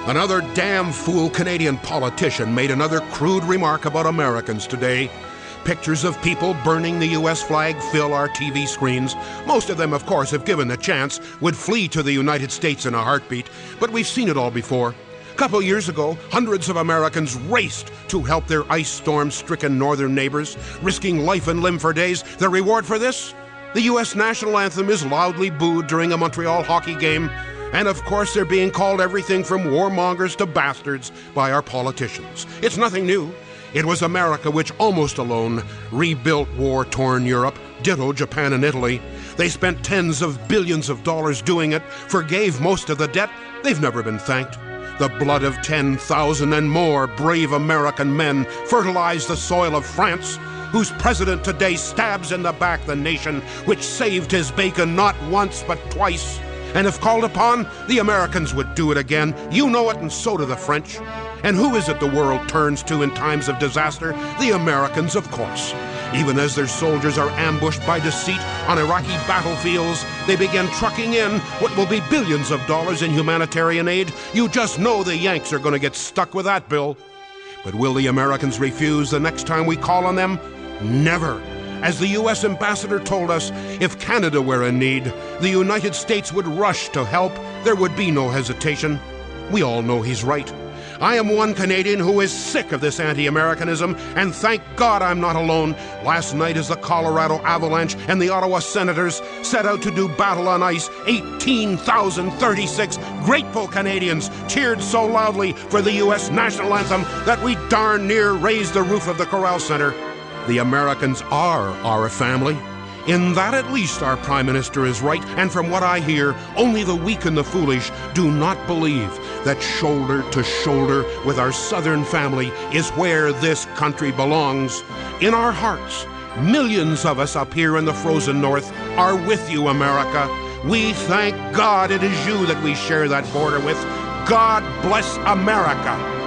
Another damn fool Canadian politician made another crude remark about Americans today. Pictures of people burning the U.S. flag fill our TV screens. Most of them, of course, if given the chance, would flee to the United States in a heartbeat. But we've seen it all before. A couple years ago, hundreds of Americans raced to help their ice storm-stricken northern neighbors, risking life and limb for days. The reward for this? The U.S. national anthem is loudly booed during a Montreal hockey game. And of course, they're being called everything from warmongers to bastards by our politicians. It's nothing new. It was America which almost alone rebuilt war-torn Europe, ditto Japan and Italy. They spent tens of billions of dollars doing it, forgave most of the debt. They've never been thanked. The blood of 10,000 and more brave American men fertilized the soil of France, whose president today stabs in the back the nation which saved his bacon not once but twice. And if called upon, the Americans would do it again. You know it, and so do the French. And who is it the world turns to in times of disaster? The Americans, of course. Even as their soldiers are ambushed by deceit on Iraqi battlefields, they begin trucking in what will be billions of dollars in humanitarian aid. You just know the Yanks are going to get stuck with that bill. But will the Americans refuse the next time we call on them? Never. As the U.S. ambassador told us, if Canada were in need, the United States would rush to help. There would be no hesitation. We all know he's right. I am one Canadian who is sick of this anti-Americanism, and thank God I'm not alone. Last night, as the Colorado Avalanche and the Ottawa Senators set out to do battle on ice, 18,036 grateful Canadians cheered so loudly for the U.S. national anthem that we darn near raised the roof of the Corral Center. The Americans are our family. In that at least our Prime Minister is right, and from what I hear, only the weak and the foolish do not believe that shoulder to shoulder with our Southern family is where this country belongs. In our hearts, millions of us up here in the frozen North are with you, America. We thank God it is you that we share that border with. God bless America.